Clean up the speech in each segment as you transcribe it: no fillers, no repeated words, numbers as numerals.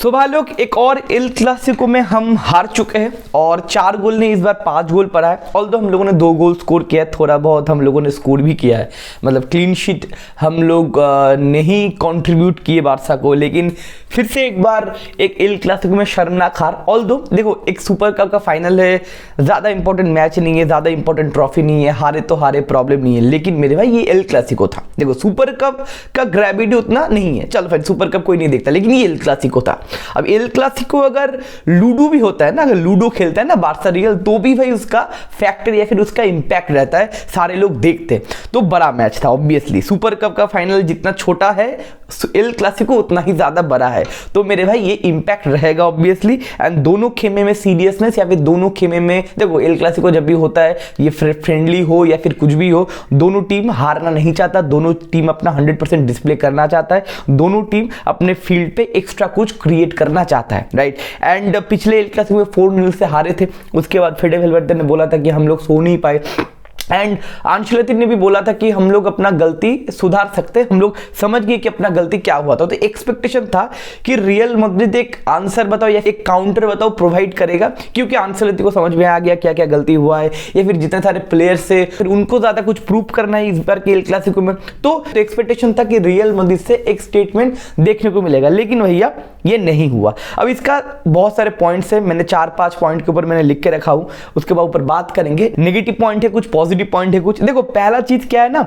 सो भाई लोग, एक और एल क्लासिको में हम हार चुके हैं और 4 गोल ने इस बार 5 गोल पड़ा है। ऑल्दो हम लोगों ने 2 गोल स्कोर किया है, थोड़ा बहुत हम लोगों ने स्कोर भी किया है, मतलब क्लीन शीट हम लोग नहीं कंट्रीब्यूट किए बारसा को। लेकिन फिर से एक बार एक एल क्लासिको में शर्मनाक हार। ऑल्दो देखो, एक सुपर कप का फाइनल है, ज़्यादा इंपॉर्टेंट मैच नहीं है, ज़्यादा इंपॉर्टेंट ट्रॉफी नहीं है, हारे तो हारे, प्रॉब्लम नहीं है। लेकिन मेरे भाई ये एल क्लासिको था। देखो, सुपर कप का ग्रेविटी उतना नहीं है, चलो फिर सुपर कप कोई नहीं देखता, लेकिन ये एल क्लासिको था। अब एल क्लासिको अगर लूडो भी होता है ना, अगर लूडो खेलता है ना बारसा रियल, तो भी भाई उसका फैक्टर या फिर उसका इंपैक्ट रहता है, सारे लोग देखते। तो बड़ा मैच था ऑब्वियसली। सुपर कप का फाइनल जितना छोटा है, एल क्लासिको उतना ही ज्यादा बड़ा है। तो मेरे भाई ये इंपैक्ट रहेगा ऑब्वियसली। एंड दोनों खेमे में सीरियसनेस या फिर दोनों खेमे में, देखो एल क्लासिको जब भी होता है, ये फ्रेंडली हो या फिर कुछ भी हो, दोनों टीम हारना नहीं चाहता, दोनों टीम अपना 100% डिस्प्ले करना चाहता है, दोनों टीम अपने फील्ड पे एक्स्ट्रा कुछ क्रिएट करना चाहता है, राइट। एंड पिछले एल क्लासिको में 4-0 से हारे थे, उसके बाद फेडे वेलवर्डे ने बोला था कि हम लोग सो नहीं पाए, एंड आंचेलोत्ती ने भी बोला था कि हम लोग अपना गलती सुधार सकते हैं, हम लोग समझ गए कि अपना गलती क्या हुआ था। तो एक्सपेक्टेशन था कि रियल मैड्रिड एक आंसर बताओ या एक काउंटर बताओ प्रोवाइड करेगा, क्योंकि आंचेलोत्ती को समझ में आ गया क्या क्या गलती हुआ है, या फिर जितने सारे प्लेयर्स से फिर उनको ज्यादा कुछ प्रूव करना है इस बार के एल क्लासिको में। तो एक्सपेक्टेशन था कि रियल मैड्रिड से एक स्टेटमेंट देखने को मिलेगा, लेकिन भैया ये नहीं हुआ। अब इसका बहुत सारे पॉइंट्स है, मैंने 4-5 पॉइंट के ऊपर मैंने लिख के रखा हूं, उसके बाद ऊपर बात करेंगे। नेगेटिव पॉइंट है कुछ, पॉजिटिव पॉइंट है कुछ। देखो, पहला चीज क्या है ना,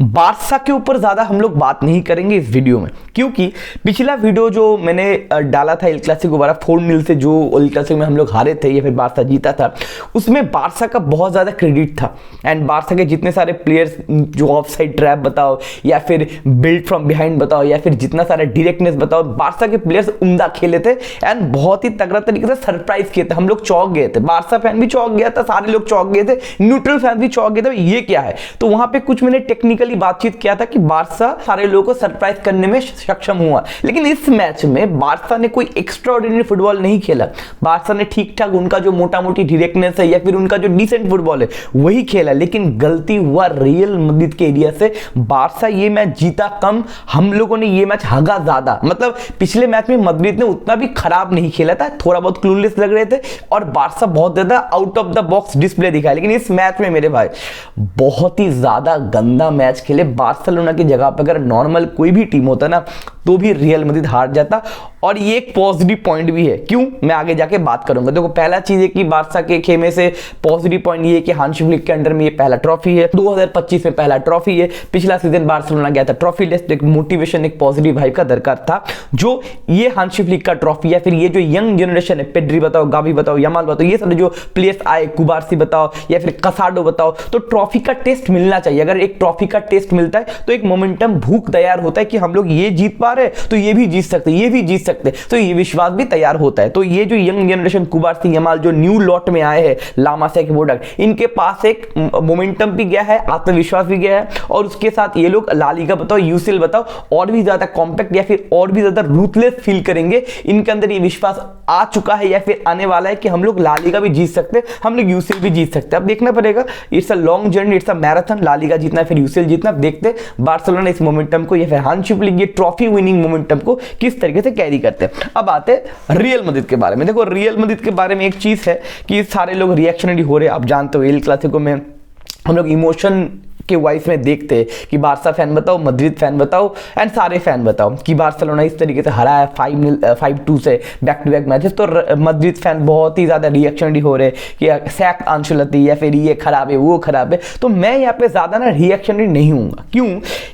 बारसा के ऊपर ज्यादा हम लोग बात नहीं करेंगे इस वीडियो में, क्योंकि पिछला वीडियो जो मैंने डाला था एल क्लासिको वाला 4-0 से जो एल क्लासिको में हम लोग हारे थे या फिर बारसा जीता था, उसमें बारसा का बहुत ज्यादा क्रेडिट था। एंड बारसा के जितने सारे प्लेयर्स जो ऑफ साइड ट्रैप बताओ या फिर बिल्ड फ्रॉम बिहाइंड बताओ या फिर जितना सारा डायरेक्टनेस बताओ, बारसा के प्लेयर्स उम्दा खेले थे एंड बहुत ही तगड़ा तरीके से सरप्राइज किए थे। हम लोग चौंक गए थे, बारसा फैन भी चौंक गया था, सारे लोग चौंक गए थे, न्यूट्रल फैन भी चौंक गए थे, ये क्या है। तो वहां पे कुछ मैंने टेक्निकली बातचीत किया था कि बारसा सारे लोगों को सरप्राइज करने में सक्षम हुआ। लेकिन इस मैच में बारसा ने कोई एक्स्ट्राऑर्डिनरी फुटबॉल नहीं खेला, बारसा ने ठीक ठाक उनका जो मोटा मोटी डायरेक्टनेस है या फिर उनका जो डिसेंट फुटबॉल है वही खेला। लेकिन गलती हुआ रियल मैड्रिड के एरिया से। बारसा ये मैच जीता कम, हम लोगों ने ये मैच हगा ज्यादा। मतलब पिछले मैच में मैड्रिड ने उतना भी खराब नहीं खेला था, थोड़ा बहुत क्लूलेस लग रहे थे और बारसा बहुत ज्यादा out of the box display दिखाया। लेकिन इस मैच में मेरे भाई बहुत ही ज्यादा गंदा मैच खेले। बार्सिलोना की जगह पर अगर नॉर्मल कोई भी टीम होता ना, तो भी रियल मैड्रिड हार जाता। और ये एक पॉजिटिव पॉइंट भी है, क्यों, मैं आगे जाके बात करूंगा। देखो, पहला चीज है कि बारसा के खेमे से पॉजिटिव पॉइंट ये है कि हांसी फ्लिक के अंडर में ये पहला ट्रॉफी है, 2025 में पहला ट्रॉफी है। पिछला सीजन बार्सिलोना गया था ट्रॉफी लेस, एक मोटिवेशन, एक पॉजिटिव वाइब का दरकार था। जो ये हांसी फ्लिक का ट्रॉफी या फिर ये जो यंग जनरेशन है, पेड्री बताओ, गावी बताओ, यमाल बताओ, ये सारे जो प्लेयर्स आए, कुबारसी बताओ या फिर कसाडो बताओ, तो ट्रॉफी का टेस्ट मिलना चाहिए। अगर एक ट्रॉफी का टेस्ट मिलता है तो एक मोमेंटम, भूख तैयार होता है कि हम लोग ये जीत पा रहे हैं तो ये भी जीत सकते, ये भी जीत सकते, तो ये विश्वास भी तैयार होता है। तो ये जो यंग जनरेशन कुबारसी, यमाल जो न्यू लॉट में आए हैं, लामासिया के प्रोडक्ट, इनके पास एक मोमेंटम भी गया है, आत्मविश्वास भी गया है, और उसके साथ ये लोग ला लीगा बताओ, यूसीएल बताओ, और भी ज्यादा कॉम्पैक्ट या फिर और भी ज्यादा रूथलेस फील करेंगे। इनके अंदर ये विश्वास आ चुका है या फिर आने वाला है कि हम लोग ला लीगा भी जीत सकते हैं, हम लोग यूसीएल भी जीत सकते हैं। अब देखना पड़ेगा, it's a long journey, it's a marathon, La Liga जीतना फिर यूसीएल जीतना। अब देखते बार्सिलोना इस मोमेंटम को या फिर हांसी फ्लिक ये ट्रॉफी विनिंग मोमेंटम को किस तरीके से कैरी करते हैं। अब आते हैं रियल मैड्रिड के बारे में। देखो, रियल मैड्रिड के बारे में एक चीज है कि सारे लोग रिएक्शनरी हो रहे हैं। आप जानते हो एल क्लासिको में हम लोग इमोशन के वाइस में देखते हैं कि बारसा फैन बताओ, मैड्रिड फैन बताओ एंड सारे फैन बताओ कि बार्सिलोना इस तरीके से हरा है 5-2 से बैक टू बैक मैचेस, तो मैड्रिड फैन बहुत ही ज्यादा रिएक्शनरी हो रहे कि सैक आंचेलोत्ती या फिर ये खराब है वो खराब है। तो मैं यहाँ पे ज्यादा ना रिएक्शनरी नहीं हूँगा। क्यों?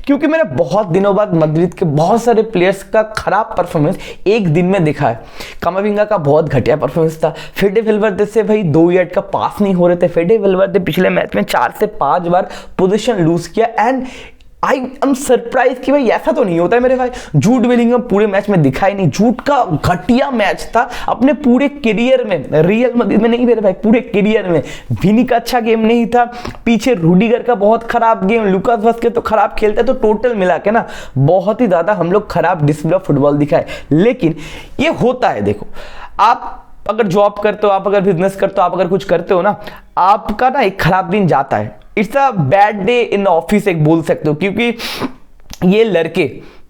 क्योंकि मैंने बहुत दिनों बाद मैड्रिड के बहुत सारे प्लेयर्स का खराब परफॉर्मेंस एक दिन में देखा है। कामाविंगा का बहुत घटिया परफॉर्मेंस था, फेडे वेलवर्दे से भाई 2 यार्ड का पास नहीं हो रहे थे। फेडे वेलवर्दे पिछले मैच में 4 से 5 बार पोजीशन लूज किया एंड आई एम सरप्राइज कि भाई ऐसा तो नहीं होता है मेरे भाई। जूड बेलिंगम पूरे मैच में दिखाई नहीं, जूड का घटिया मैच था अपने पूरे करियर में, रियल मैड्रिड में नहीं मेरे भाई, पूरे करियर में। विनी का अच्छा गेम नहीं था, पीछे रूडिगर का बहुत खराब गेम, लुकास वास्केज तो खराब खेलता है, तो टोटल मिला के ना बहुत ही ज्यादा हम लोग खराब डिस्प्ले ऑफ फुटबॉल दिखाए। लेकिन ये होता है, देखो आप अगर जॉब करते हो, आप अगर बिजनेस करते हो, आप अगर कुछ करते हो ना, आपका ना एक खराब दिन जाता है। It's a bad day in office एक बोल सकते हो, क्योंकि ये लड़के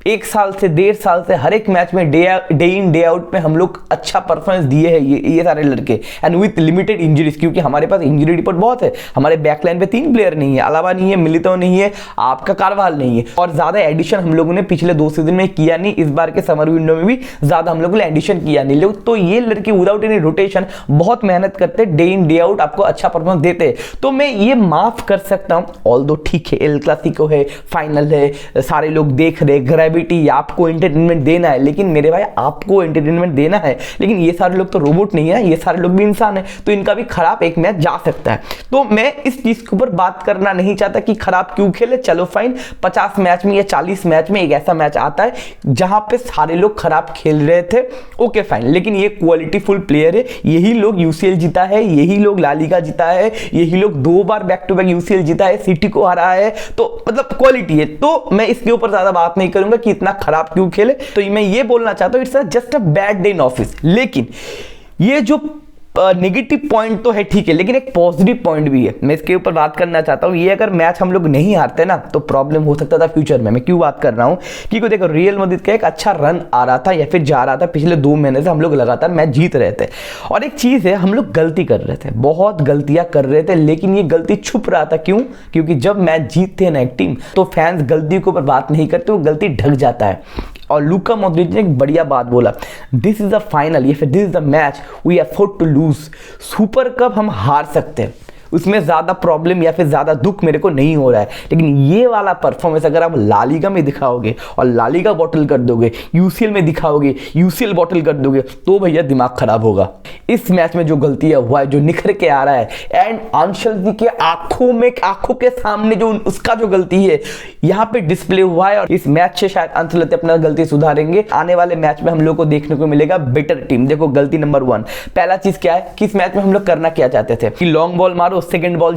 1 साल से 1.5 साल से हर एक मैच में डे इन डे आउट में हम लोग अच्छा परफॉर्मेंस दिए हैं ये सारे लड़के, एंड विथ लिमिटेड इंजरीज, क्योंकि हमारे पास इंजरी रिपोर्ट बहुत है। हमारे बैकलाइन पे 3 प्लेयर नहीं है, अलावा नहीं है, मिलितो नहीं है, आपका कारवाल नहीं है, और ज्यादा एडिशन हम लोगों ने पिछले 2 सीजन में किया नहीं, इस बार के समर विंडो में भी ज्यादा हम लोगों ने एडिशन किया नहीं। लोग तो ये लड़के विदाउट एनी रोटेशन बहुत मेहनत करते, डे इन डे आउट आपको अच्छा परफॉर्मेंस देते, तो मैं ये माफ कर सकता हूं। ऑल्दो ठीक है, एल क्लासिको है, फाइनल है, सारे लोग देख रहे, ग्रेविटी, आपको एंटरटेनमेंट देना है, लेकिन मेरे भाई आपको एंटरटेनमेंट देना है, लेकिन ये सारे लोग तो रोबोट नहीं है, ये सारे लोग भी इंसान है, तो इनका भी खराब एक मैच जा सकता है। तो मैं इस चीज के ऊपर बात करना नहीं चाहता कि खराब क्यों खेले, चलो फाइन, 50 मैच में या 40 मैच में एक ऐसा मैच आता है जहां पे सारे लोग खराब खेल रहे थे, ओके फाइन, लेकिन ये क्वालिटी फुल प्लेयर है, यही लोग यूसीएल जीता है, यही लोग ला लीगा जीता है, यही लोग 2 बार बैक टू बैक यूसीएल जीता है, सिटी को हरा है, तो मतलब क्वालिटी है। तो मैं इसके ऊपर ज्यादा बात नहीं करूंगा कि इतना खराब क्यों खेले, तो मैं ये बोलना चाहता हूं it's just a bad day in office. लेकिन ये जो नेगेटिव पॉइंट तो है ठीक है, लेकिन एक पॉजिटिव पॉइंट भी है, मैं इसके ऊपर बात करना चाहता हूं। ये अगर मैच हम लोग नहीं हारते ना तो प्रॉब्लम हो सकता था फ्यूचर में। मैं क्यों बात कर रहा हूं, क्योंकि देखो रियल मैड्रिड का एक अच्छा रन आ रहा था या फिर जा रहा था, पिछले 2 महीने से हम लोग लगातार मैच जीत रहे थे, और एक चीज है हम लोग गलती कर रहे थे, बहुत गलतियां कर रहे थे, लेकिन ये गलती छुप रहा था। क्यों? क्योंकि जब मैच जीतते हैं ना एक टीम, तो फैंस गलती के ऊपर बात नहीं करते, वो गलती ढक जाता है। और लूका मॉड्रिच ने एक बढ़िया बात बोला, दिस इज द फाइनल या फिर this is the match we afford to lose. Super Cup हम हार सकते हैं, उसमें ज्यादा प्रॉब्लम या फिर ज्यादा दुख मेरे को नहीं हो रहा है, लेकिन ये वाला परफॉर्मेंस अगर आप लालीगा में दिखाओगे और लालीगा बॉटल कर दोगे, यूसीएल में दिखाओगे, यूसीएल बॉटल कर दोगे, तो भैया दिमाग खराब होगा। इस मैच में जो गलती हुआ है, जो निखर के आ रहा है, एंड अंशल जी के आंखों के सामने जो उसका जो गलती है यहाँ पे डिस्प्ले हुआ है, और इस मैच से शायद अंशल अपना गलती सुधारेंगे। आने वाले मैच में हम लोग को देखने को मिलेगा बेटर टीम। देखो गलती नंबर 1, पहला चीज क्या है कि इस मैच में हम लोग करना क्या चाहते थे कि लॉन्ग बॉल मारो, सेकंड बॉल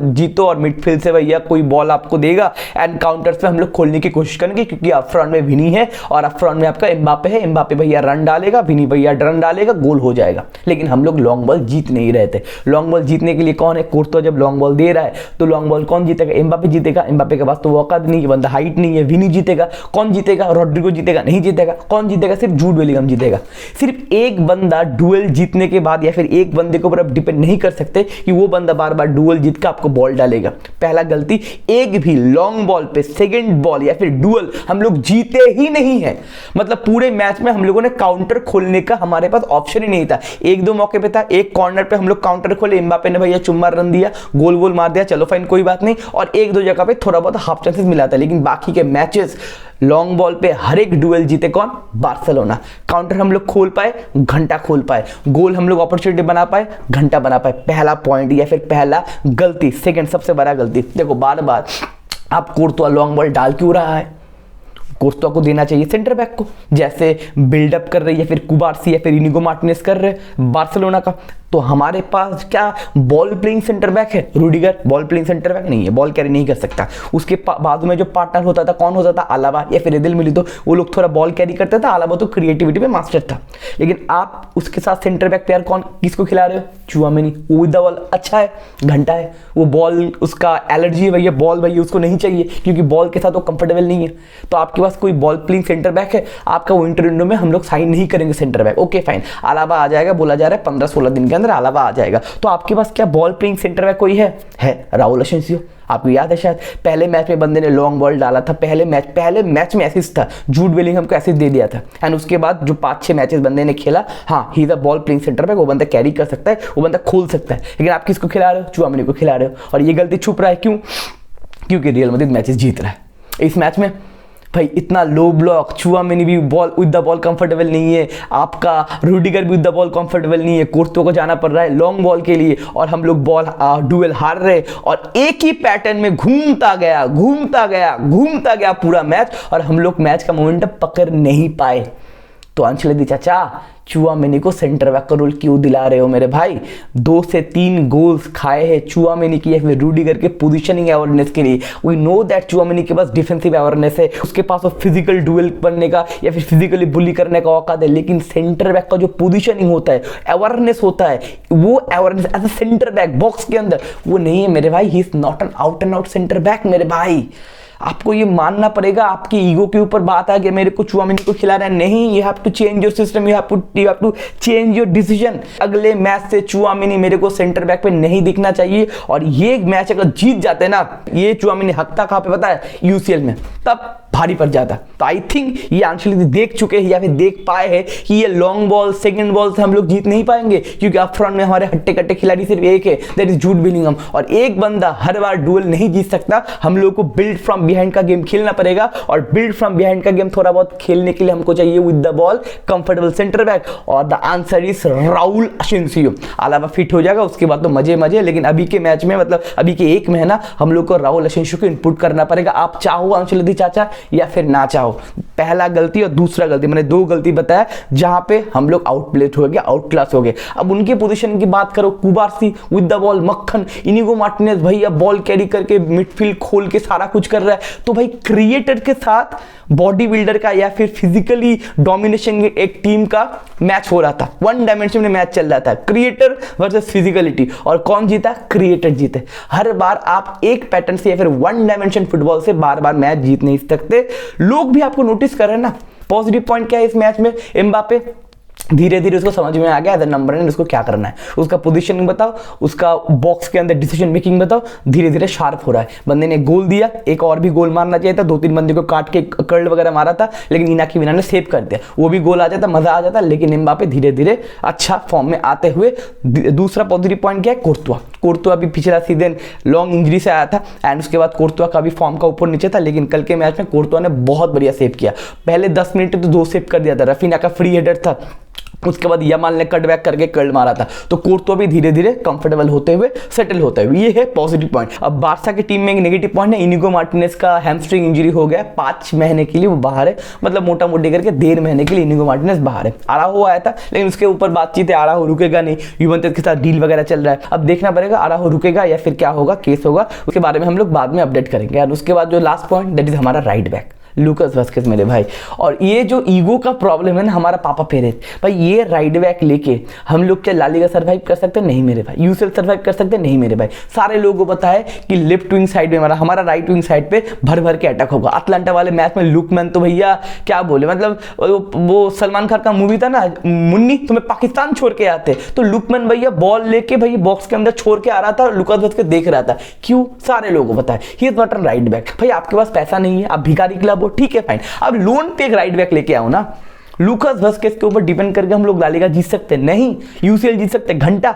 जीतो और मिडफील्ड से भैया कोई बॉल आपको देगा, एंड काउंटर्स पे हम लोग खोलने की कोशिश करेंगे, क्योंकि अप फ्रंट में विनी है और अप फ्रंट में आपका एम्बापे है, एम्बापे भैया रन डालेगा, विनी भैया रन डालेगा, गोल हो जाएगा। लेकिन हम लोग लॉन्ग बॉल जीत नहीं रहे थे। लॉन्ग बॉल जीतने के लिए कौन है? कोर्तो जब लॉन्ग बॉल दे रहा है तो लॉन्ग बॉल कौन जीतेगा? एम्बापे जीतेगा। एम्बापे के पास तो औकात नहीं है, बंदा हाइट नहीं है। विनी जीतेगा। कौन जीतेगा? रोड्रिगो जीतेगा? नहीं जीतेगा। कौन जीतेगा? सिर्फ जूड बेलिंगम जीतेगा। सिर्फ एक बंदा डुएल जीतने के बाद या फिर एक बंदे के ऊपर आप डिपेंड नहीं कर सकते कि वो बंदा बार बार डुएल जीत के आपको बॉल डालेगा। पहला गलती, एक भी लॉन्ग बॉल पे सेकंड बॉल या फिर डुएल हम लोग जीते ही नहीं है। मतलब पूरे मैच में हम लोगों ने काउंटर खोलने का हमारे पास ऑप्शन ही नहीं था। एक दो मौके पे था, एक कॉर्नर पे हम लोग काउंटर खोले, एम्बापे ने भैया चुम्मा रन दिया, गोल वोल मार दिया, चलो फाइन कोई बात नहीं, और एक दो जगह पे थोड़ा बहुत हाफ चांसेस मिला था। लेकिन बाकी के मैचेस लॉन्ग बॉल पे हर एक डुएल जीते कौन? बार्सिलोना। काउंटर हम लोग खोल पाए, घंटा खोल पाए, गोल हम लोग अपॉर्चुनिटी बना पाए, घंटा बना पाए। पहला पॉइंट या फिर पहला गलती। सेकंड सबसे बड़ा गलती, देखो बार बार आप कोर्तुआ लॉन्ग बॉल डाल क्यों रहा है? कोर्तुआ को देना चाहिए सेंटर बैक को, जैसे बिल्डअप कर रही है फिर कुबार्सी या फिर इनिगो मार्टिनेज कर रहे बार्सिलोना का। तो हमारे पास क्या बॉल प्लेइंग सेंटर बैक है? Rudiger ball playing centre back नहीं है, बॉल कैरी नहीं कर सकता। उसके बाजू में जो पार्टनर होता था कौन होता था? अलावा या फिर एदिल मिलितो। वो लोग थोड़ा बॉल कैरी करता था, अलावा तो क्रिएटिविटी में मास्टर था। लेकिन आप उसके साथ सेंटर बैक प्लेयर कौन किसको खिला रहे हो? चुआमेनी। वो विद द बॉल अच्छा है, घंटा है, वो बॉल उसका एलर्जी है भैया, बॉल भैया उसको नहीं चाहिए क्योंकि बॉल के साथ वो कंफर्टेबल नहीं है। तो आपके पास कोई बॉल प्लेइंग सेंटर बैक है? आपका विंटर विंडो में हम लोग साइन नहीं करेंगे सेंटर बैक, ओके फाइन। अलावा आ जाएगा, बोला जा रहा है 15-16 दिन के अंदर अलावा आ जाएगा। तो आपके पास क्या बॉल प्लेइंग सेंटर बैक कोई है? Raul Asensio. आपको याद है शायद पहले मैच में बंदे ने लॉन्ग बॉल डाला था, पहले मैच में एसिस्ट था, जूड बेलिंगहम को एसिस्ट दे दिया था। एंड उसके बाद जो 5-6 मैचेस बंदे ने खेला, हाँ he is a ball playing centre back, वो बंदा कैरी कर सकता है, वो बंदा खोल सकता है। लेकिन आप किसको खिला रहे हो? चुआमेनी को खिला रहे हो। और ये गलती छुप रहा है क्यों? क्योंकि रियल मैड्रिड मैचेस जीत रहा है। इस मैच में भाई इतना लो ब्लॉक, चुआमेनी भी ball with the ball comfortable नहीं है, आपका रूडिगर भी विद द बॉल कंफर्टेबल नहीं है, कोर्तो को जाना पड़ रहा है लॉन्ग बॉल के लिए, और हम लोग बॉल डुएल हार रहे, और एक ही पैटर्न में घूमता गया पूरा मैच, और हम लोग मैच का मोमेंटम पकड़ नहीं पाए। तो अंशलदी चाचा, चुआमेनी को सेंटर बैक का रोल क्यों दिला रहे हो मेरे भाई? 2 से 3 गोल्स खाए हैं चुआमेनी की या फिर रूडिगर के पोजीशनिंग अवेयरनेस के लिए। वी नो दैट चुआमेनी के पास डिफेंसिव अवेयरनेस है, उसके पास फिजिकल डुएल बनने का या फिर फिजिकली बुली करने का औकात है, लेकिन सेंटर बैक का जो पोजीशनिंग होता है, अवेयरनेस होता है, वो awareness as a centre back box के अंदर वो नहीं है मेरे भाई। He is not an out and out centre back मेरे भाई। आपको ये मानना पड़ेगा। आपकी ईगो के ऊपर बात आ गया, मेरे को चुआमिनी को खिला रहा है, नहीं, you have to change your system, you have to change your decision. अगले मैच से चुआमिनी मेरे को सेंटर बैक पे नहीं दिखना चाहिए। और ये मैच अगर जीत जाते ना, ये चुआमिनी हकता कहां पे पता है, यूसीएल में, तब भारी पड़ जाता। तो आई थिंक ये अंशुल देख चुके हैं या फिर देख पाए हैं कि ये लॉन्ग बॉल, सेकंड बॉल से हम लोग जीत नहीं पाएंगे, क्योंकि अप फ्रंट में हमारे हट्टे कट्टे खिलाड़ी सिर्फ एक है, दैट इज जूड बेलिंगहम। और एक बंदा हर बार डुएल नहीं जीत सकता, हम लोग को बिल्ड फ्रॉम बिहाइंड का गेम खेलना पड़ेगा। और बिल्ड फ्रॉम बिहाइंड का गेम थोड़ा बहुत खेलने के लिए हमको चाहिए with the ball comfortable centre back, और the answer is Raul Asensio. अलावा फिट हो जाएगा उसके बाद तो मजे मजे, लेकिन अभी के मैच में, मतलब अभी के एक में है ना, हम लोग को राहुल असेंसियो को इनपुट करना पड़ेगा। आप चाहो अंशुल चाचा या फिर ना चाहो। पहला गलती और दूसरा गलती, मैंने दो गलती बताया जहां पे हम लोग आउटप्लेड हो गए, आउट क्लास हो गए। अब उनके पोजीशन की बात करो, कुबार्सी विद द बॉल, मक्खन, इनिगो मार्टिनेज भैया बॉल कैरी करके मिडफील्ड खोल के सारा कुछ कर रहा है। तो भाई क्रिएटर के साथ बॉडी बिल्डर का या फिर फिजिकली डोमिनेशन की एक टीम का मैच हो रहा था, वन डायमेंशन में मैच चल रहा था, क्रिएटर वर्सेस फिजिकलिटी। और कौन जीता? क्रिएटर जीते। हर बार आप एक पैटर्न से या फिर वन डायमेंशन फुटबॉल से बार बार मैच जीत नहीं सकते। लोग भी आपको नोटिस कर रहे हैं ना। पॉजिटिव पॉइंट क्या है इस मैच में? एम्बापे धीरे धीरे उसको समझ में आ गया एज अ नंबर 9 उसको क्या करना है, उसका पोजीशनिंग बताओ, उसका बॉक्स के अंदर डिसीजन मेकिंग बताओ, धीरे धीरे शार्प हो रहा है। बंदे ने गोल दिया, एक और भी गोल मारना चाहिए था, 2-3 बंदे को काट के कर्ल वगैरह मारा था, लेकिन इनाकी विना ने सेव कर दिया, वो भी गोल आ जाता, मजा आ जाता। लेकिन एम्बापे धीरे धीरे अच्छा फॉर्म में आते हुए। दूसरा पॉजिटिव पॉइंट क्या है? कोर्तुआ भी पिछला सीजन लॉन्ग इंजरी से आया था, एंड उसके बाद कोर्तुआ का भी फॉर्म का ऊपर नीचे था, लेकिन कल के मैच में कोर्तुआ ने बहुत बढ़िया सेव किया। पहले 10 मिनट तो 2 सेव कर दिया था, रफीना का फ्री हेडर था, उसके बाद यमाल ने कट बैक करके कर्ल मारा था। तो कोर्तुआ भी धीरे धीरे कंफर्टेबल होते हुए, सेटल होते हुए, ये है पॉजिटिव पॉइंट। अब बारसा की टीम में एक नेगेटिव पॉइंट है, इनिगो मार्टिनेज का हैमस्ट्रिंग इंजरी हो गया, 5 महीने के लिए वो बाहर है, मतलब मोटा मोटी करके 1.5 महीने के लिए इनिगो मार्टिनेज बाहर है। आराहो आया था, लेकिन उसके ऊपर बातचीत है, आराहो रुकेगा नहीं, यूवेंटस के साथ डील वगैरह चल रहा है। अब देखना पड़ेगा आराहो रुकेगा या फिर क्या होगा, केस होगा, उसके बारे में हम लोग बाद में अपडेट करेंगे। और उसके बाद जो लास्ट पॉइंट, दैट इज हमारा राइट बैक लूकास वास्केस मेरे भाई। और ये जो ईगो का प्रॉब्लम है ना हमारा पापा पेरेज भाई, ये राइट बैक लेके हम लोग क्या ला लीगा सर्वाइव कर सकते हैं? नहीं मेरे भाई। यूसीएल सर्वाइव कर सकते हैं? नहीं मेरे भाई। सारे लोगों को पता है कि लेफ्ट विंग साइड में हमारा राइट विंग साइड पे भर भर के अटैक होगा। अटलांटा वाले मैच में लुकमैन तो भैया क्या बोले, मतलब वो सलमान खान का मूवी था ना मुन्नी, तुम्हें पाकिस्तान छोड़ के आते, तो लुकमैन भैया बॉल लेके भाई बॉक्स के अंदर छोड़ के आ रहा था और लुकास वास्केस देख रहा था। क्यों? सारे लोगों को पता है ही is not a right back. भाई आपके पास पैसा नहीं है, आप भिखारी क्लब हो, ठीक है फाइन, अब लोन पे एक राइट बैक लेके आओ ना। लूकास वास्केस के ऊपर डिपेंड करके हम लोग ला लीगा जीत सकते नहीं, यूसीएल जीत सकते घंटा।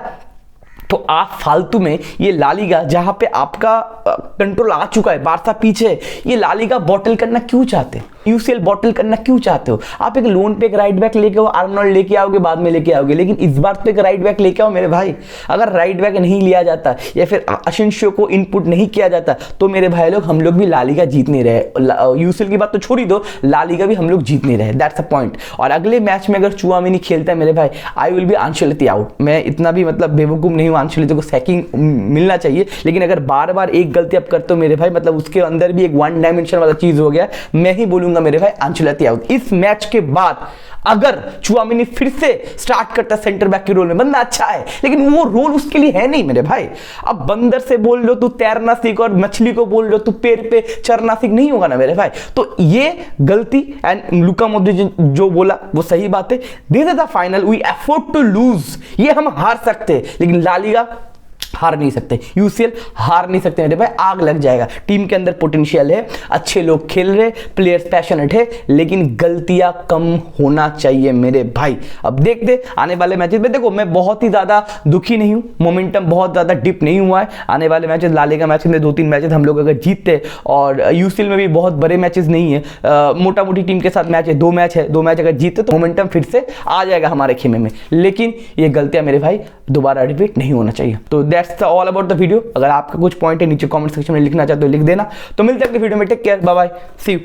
तो आप फालतू में ये ला लीगा जहां पे आपका कंट्रोल आ चुका है, बारसा पीछे, ये ला लीगा बॉटल करना क्यों चाहते? यूसीएल बॉटल करना क्यों चाहते हो? आप एक लोन पे एक राइट बैक लेके आओ, आर्नोल्ड लेके आओगे, बाद में लेके आओगे, लेकिन इस बार तो एक राइट बैक लेके आओ मेरे भाई। अगर राइट बैक नहीं लिया जाता या फिर असेंसियो को इनपुट नहीं किया जाता तो मेरे भाई लोग हम लोग भी ला लीगा जीत नहीं रहे। यूसीएल की बात तो छोड़ ही दो, ला लीगा भी हम लोग जीत नहीं रहे, दैट्स अ पॉइंट। और अगले मैच में अगर चुआमिनी खेलता है मेरे भाई, आई विल बी अंशुलती आउट। मैं इतना भी मतलब बेवकूफ नहीं हूँ, अंशुलती को सैकिंग मिलना चाहिए, लेकिन अगर बार बार एक गलती आप करते हो मेरे भाई, मतलब उसके अंदर भी एक वन डायमेंशन वाला चीज हो गया, मैं ही बोलूंगा मेरे भाई अंशुलती आउट। इस मैच के बाद अगर चुआमिनी फिर से स्टार्ट करता सेंटर बैक के रोल में, बंदा अच्छा है लेकिन वो रोल उसके लिए है नहीं मेरे भाई। अब बंदर से बोल लो तू तैरना सीख और मछली को बोल लो तू पेड़ पे चरना सीख, नहीं होगा ना मेरे भाई। तो ये गलती, एंड लुका मोड्रिच जो बोला वो सही बात है, this is the final, we afford to lose, ये हम हार सकते लेकिन ला लीगा हार नहीं सकते, यूसीएल हार नहीं सकते मेरे भाई, आग लग जाएगा। टीम के अंदर पोटेंशियल है, अच्छे लोग खेल रहे, प्लेयर्स पैशनेट है, लेकिन गलतियां कम होना चाहिए मेरे भाई। अब देखते आने वाले मैचेस में, देखो मैं बहुत ही ज्यादा दुखी नहीं हूं, मोमेंटम बहुत ज्यादा डिप नहीं हुआ है। आने वाले मैचेस, ला लीगा मैचेस में 2-3 मैचेस हम लोग अगर जीतते, और यूसीएल में भी बहुत बड़े मैचेस नहीं है, मोटा मोटी टीम के साथ मैच है, 2 मैच है, 2 मैच अगर जीतते तो मोमेंटम फिर से आ जाएगा हमारे खेमे में। लेकिन ये गलतियां मेरे भाई दोबारा रिपीट नहीं होना चाहिए। तो that's all about the video. अगर आपका कुछ पॉइंट है नीचे कमेंट सेक्शन में लिखना चाहते हो लिख देना। तो मिलते हैं अगले वीडियो में, take care, bye bye, see you.